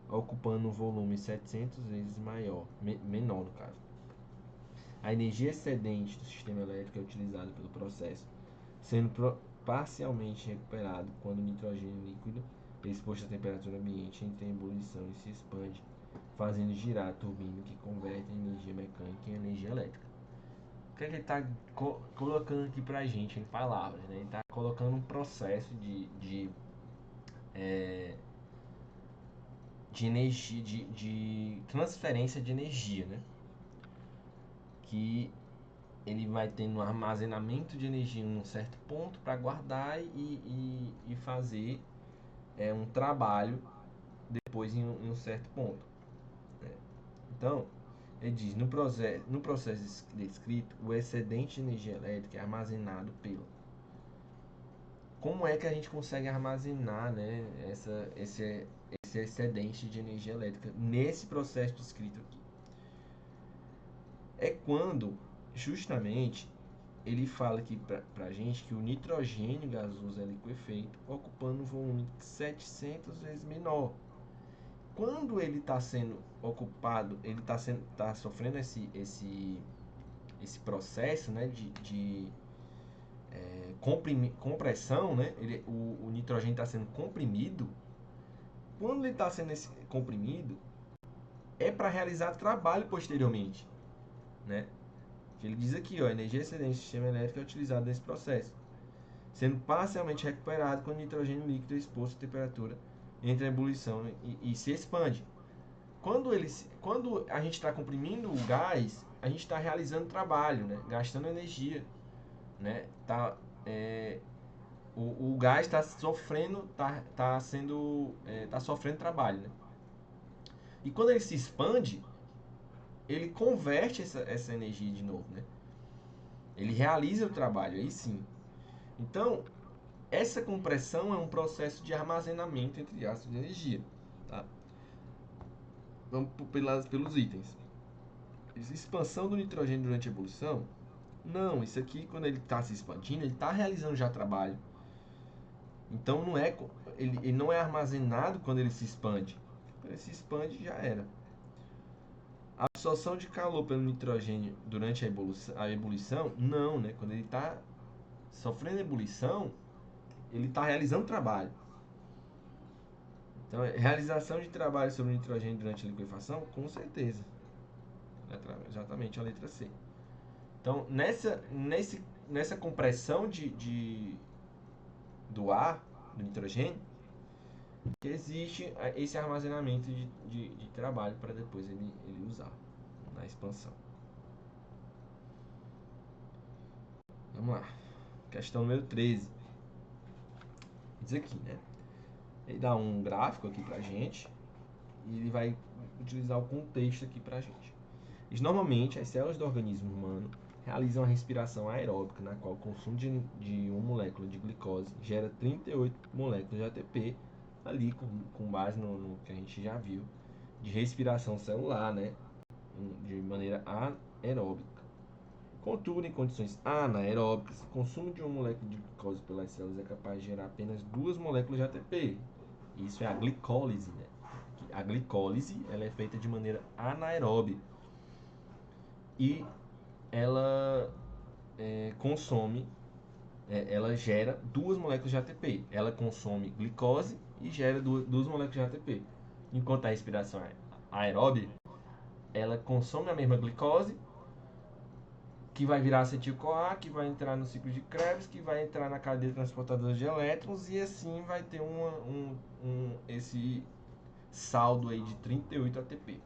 ocupando um volume 700 vezes menor no caso. A energia excedente do sistema elétrico é utilizada pelo processo, sendo parcialmente recuperado quando o nitrogênio líquido é exposto à temperatura ambiente entra em ebulição e se expande, fazendo girar a turbina que converte a energia mecânica em energia elétrica. O que é que ele está colocando aqui pra gente em palavras, né? Ele está colocando um processo de energia, de transferência de energia, né? Que ele vai tendo um armazenamento de energia em um certo ponto para guardar e fazer um trabalho depois em um certo ponto. Né? Então, ele diz, no processo descrito, o excedente de energia elétrica é armazenado pelo... Como é que a gente consegue armazenar, né, esse excedente de energia elétrica nesse processo descrito aqui? É quando, justamente, ele fala aqui pra gente que o nitrogênio gasoso é liquefeito, ocupando um volume 700 vezes menor. Quando ele está sendo ocupado, ele está sofrendo esse processo, né, de compressão, né? O nitrogênio está sendo comprimido. Quando ele está sendo comprimido, é para realizar trabalho posteriormente, né? Ele diz aqui, ó, a energia excedente do sistema elétrico é utilizada nesse processo, sendo parcialmente recuperado quando o nitrogênio líquido é exposto à temperatura entre a ebulição e se expande. Quando a gente está comprimindo o gás, a gente está realizando trabalho, né? Gastando energia, né? O gás está sofrendo, tá sofrendo trabalho, né? E quando ele se expande, ele converte essa energia de novo, né? Ele realiza o trabalho, aí sim. Então, essa compressão é um processo de armazenamento, entre aspas, de energia. Tá? Vamos pelos itens. Expansão do nitrogênio durante a ebulição? Não, isso aqui, quando ele está se expandindo, ele está realizando já trabalho. Então, ele não é armazenado quando ele se expande. Quando ele se expande, já era. A absorção de calor pelo nitrogênio durante a ebulição? Não, né? Quando ele está sofrendo ebulição, ele está realizando trabalho. Então, realização de trabalho sobre o nitrogênio durante a liquefação? Com certeza. Exatamente a letra C. Então, nessa compressão do ar, do nitrogênio, que existe esse armazenamento de trabalho para depois ele usar na expansão. Vamos lá. Questão número 13. Diz aqui, né? Ele dá um gráfico aqui pra gente e ele vai utilizar o contexto aqui pra gente. Diz, normalmente, as células do organismo humano realizam a respiração aeróbica, na qual o consumo de uma molécula de glicose gera 38 moléculas de ATP, ali com base no que a gente já viu, de respiração celular, né? De maneira anaeróbica. Contudo, em condições anaeróbicas, o consumo de uma molécula de glicose pelas células é capaz de gerar apenas 2 moléculas de ATP. Isso é a glicólise, né? A glicólise ela é feita de maneira anaeróbica e ela ela gera 2 moléculas de ATP. Ela consome glicose e gera 2 moléculas de ATP. Enquanto a respiração aeróbica ela consome a mesma glicose, que vai virar acetil-CoA, que vai entrar no ciclo de Krebs, que vai entrar na cadeia transportadora de elétrons, e assim vai ter esse saldo aí de 38 ATP,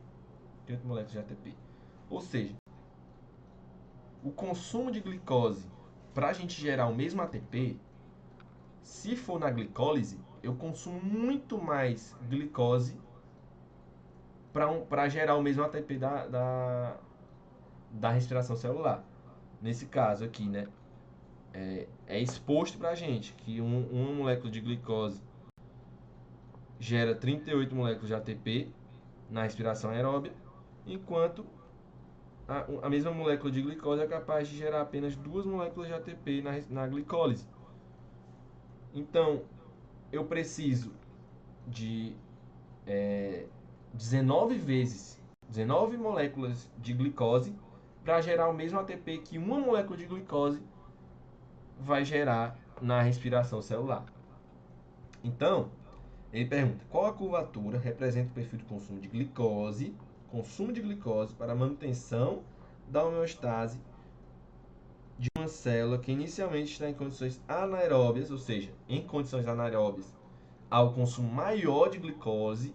38 moléculas de ATP. Ou seja, o consumo de glicose para a gente gerar o mesmo ATP, se for na glicólise, eu consumo muito mais glicose para gerar o mesmo ATP da respiração celular. Nesse caso aqui, né? É exposto para a gente que uma molécula de glicose gera 38 moléculas de ATP na respiração aeróbia, enquanto a mesma molécula de glicose é capaz de gerar apenas 2 moléculas de ATP na glicólise. Então, eu preciso de 19 moléculas de glicose para gerar o mesmo ATP que uma molécula de glicose vai gerar na respiração celular. Então, ele pergunta: qual a curvatura representa o perfil de consumo de glicose para a manutenção da homeostase de uma célula que inicialmente está em condições anaeróbias, ou seja, em condições anaeróbias, ao consumo maior de glicose,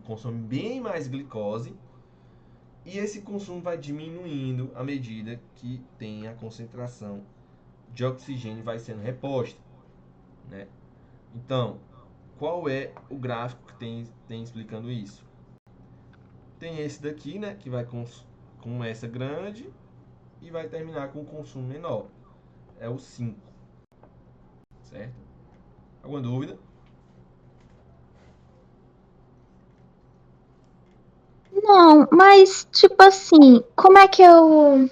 consome bem mais glicose, e esse consumo vai diminuindo à medida que tem a concentração de oxigênio vai sendo reposta, né? Então, qual é o gráfico que tem explicando isso? Tem esse daqui, né, que vai com essa grande e vai terminar com o consumo menor. É o 5, certo? Alguma dúvida? Não, mas tipo assim, como é que eu.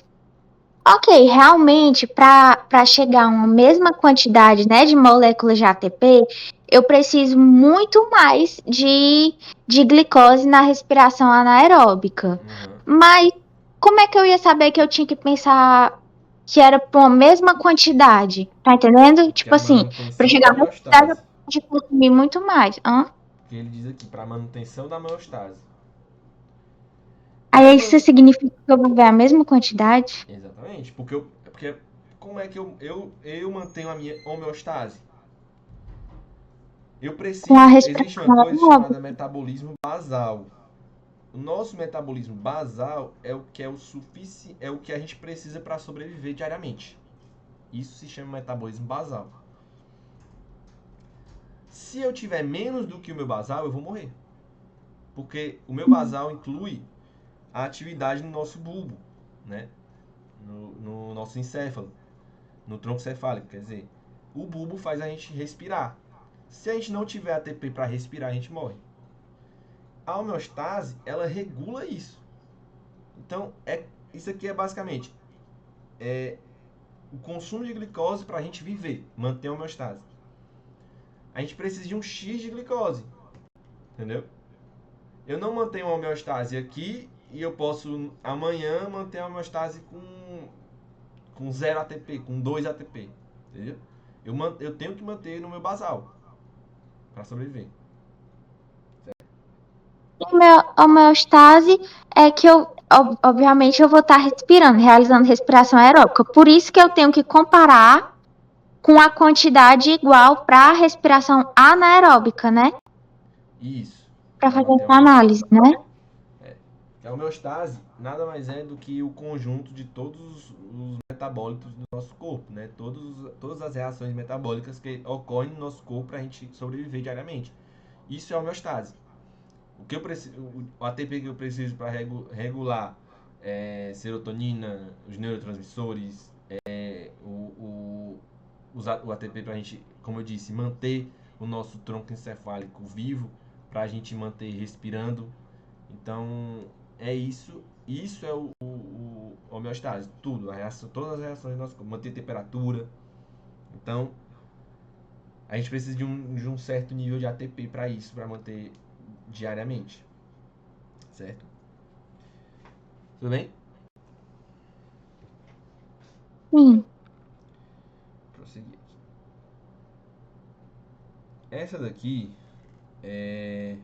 Ok, realmente, para chegar a uma mesma quantidade, né, de moléculas de ATP, eu preciso muito mais de glicose na respiração anaeróbica. Uhum. Mas como é que eu ia saber que eu tinha que pensar que era para uma mesma quantidade? Tá entendendo? Que é Tipo a assim, para manutenção da chegar a uma quantidade, eu homeostase. preciso consumir muito mais. Hã? Que ele diz aqui, para a manutenção da homeostase. Para Aí man... isso significa que eu vou ver a mesma quantidade? Exatamente, porque como é que eu mantenho a minha homeostase? Eu Com a preciso, existe uma respiração coisa chamada anaeróbica. metabolismo basal. O nosso metabolismo basal é o que é o que a gente precisa para sobreviver diariamente. Isso se chama metabolismo basal. Se eu tiver menos do que o meu basal, eu vou morrer. Porque o meu basal inclui a atividade no nosso bulbo, né? No nosso encéfalo, no tronco cefálico, quer dizer, o bulbo faz a gente respirar. Se a gente não tiver ATP para respirar, a gente morre. A homeostase, ela regula isso. Então, isso aqui é basicamente o consumo de glicose para a gente viver, manter a homeostase. A gente precisa de um X de glicose, entendeu? Eu não mantenho a homeostase aqui e eu posso amanhã manter a homeostase com 0 ATP, com 2 ATP, entendeu? Eu tenho que manter no meu basal para sobreviver. A homeostase é que eu, obviamente, eu vou estar respirando, realizando respiração aeróbica. Por isso que eu tenho que comparar com a quantidade igual para a respiração anaeróbica, né? Isso, Para para fazer manter a essa homeostase. análise, né? A homeostase nada mais é do que o conjunto de todos os metabólitos do nosso corpo, né? Todas as reações metabólicas que ocorrem no nosso corpo para a gente sobreviver diariamente. Isso é homeostase. O que eu preciso, o ATP que eu preciso para regular serotonina, os neurotransmissores, o ATP para a gente, como eu disse, manter o nosso tronco encefálico vivo, para a gente manter respirando. Então, é isso. Isso é o homeostase. Tudo, todas as reações do nosso corpo. Manter temperatura. Então, a gente precisa de um certo nível de ATP para isso, para manter diariamente. Certo? Tudo bem? Sim. Prosseguir aqui. Essa daqui é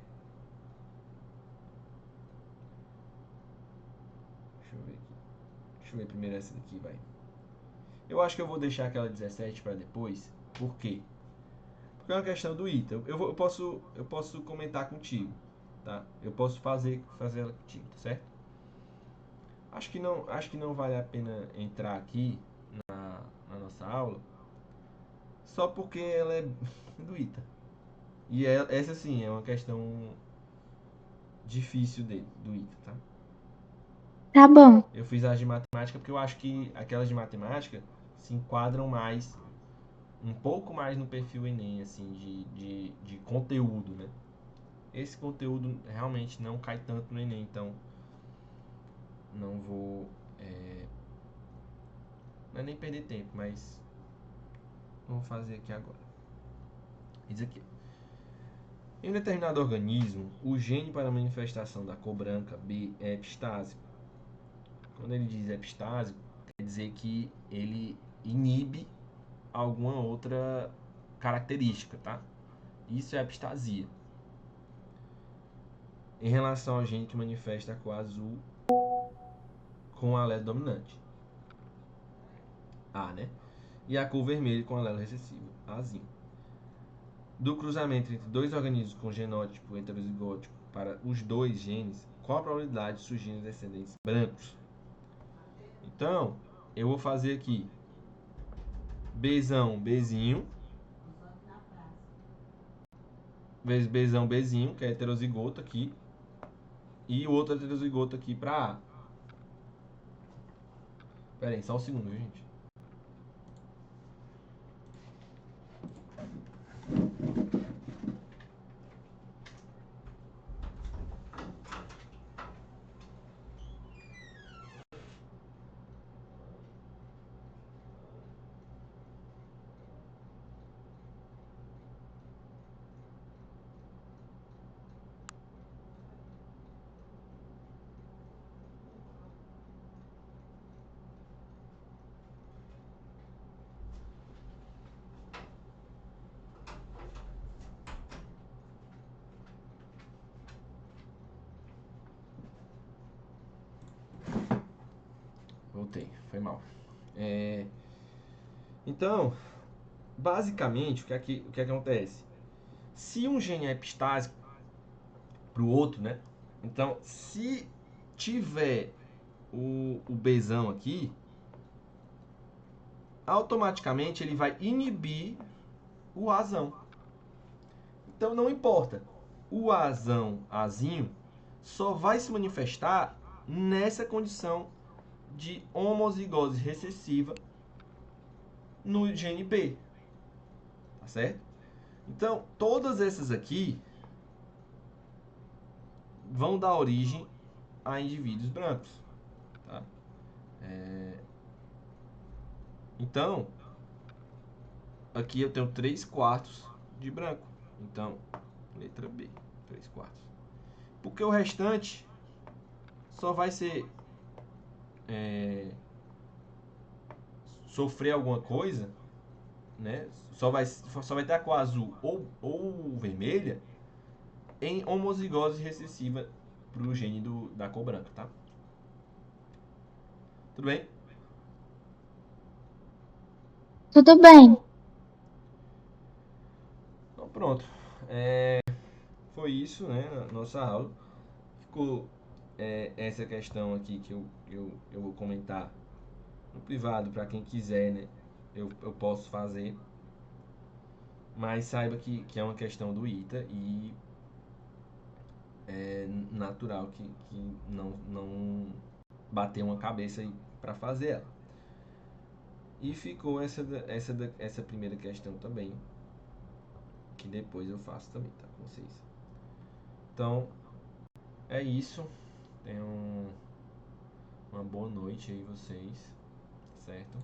Deixa eu ver primeiro essa daqui, vai. Eu acho que eu vou deixar aquela 17 para depois. Por quê? Porque é uma questão do ITA. Eu posso comentar contigo, tá? Eu posso fazer ela contigo, tá certo? Acho que não vale a pena entrar aqui na nossa aula só porque ela é do ITA. E essa sim é uma questão difícil do ITA, tá? Tá bom. Eu fiz as de matemática porque eu acho que aquelas de matemática se enquadram mais, um pouco mais no perfil Enem, assim, de conteúdo, né? Esse conteúdo realmente não cai tanto no Enem, então não vou. Não é nem perder tempo, mas vou fazer aqui agora. Diz aqui: em um determinado organismo, o gene para a manifestação da cor branca B é epistásico. Quando ele diz epistásico, quer dizer que ele inibe alguma outra característica, tá? Isso é epistasia. Em relação ao gene que manifesta a cor azul com o alelo dominante, A, né? E a cor vermelha com o alelo recessivo, Azinho. Do cruzamento entre dois organismos com genótipo heterozigótico para os dois genes, qual a probabilidade de surgirem descendentes brancos? Então, eu vou fazer aqui Bzão, Bzinho, vezes Bzão, Bzinho, que é heterozigoto aqui, e o outro heterozigoto aqui para A. Pera aí, só um segundo, viu, gente? Voltei, foi mal. Então, basicamente, o que acontece? Se um gene é epistásico para o outro, né? Então, se tiver o Bzão aqui, automaticamente ele vai inibir o Azão. Então, não importa. O Azão, Azinho, só vai se manifestar nessa condição de homozigose recessiva no gene B. Tá certo? Então, todas essas aqui vão dar origem a indivíduos brancos. Tá? Então, aqui eu tenho 3 quartos de branco. Então, letra B, 3 quartos. Porque o restante só vai ser sofrer alguma coisa, né? Só vai ter a cor azul ou vermelha em homozigose recessiva pro gene da cor branca, tá? Tudo bem? Tudo bem. Então pronto. Foi isso, né? A nossa aula. Ficou essa questão aqui que eu vou comentar no privado para quem quiser, né? Eu posso fazer. Mas saiba que é uma questão do ITA e é natural que não bater uma cabeça aí para fazer ela. E ficou essa primeira questão também, que depois eu faço também, tá? Com vocês. Então, é isso. Tenham uma boa noite aí vocês, certo?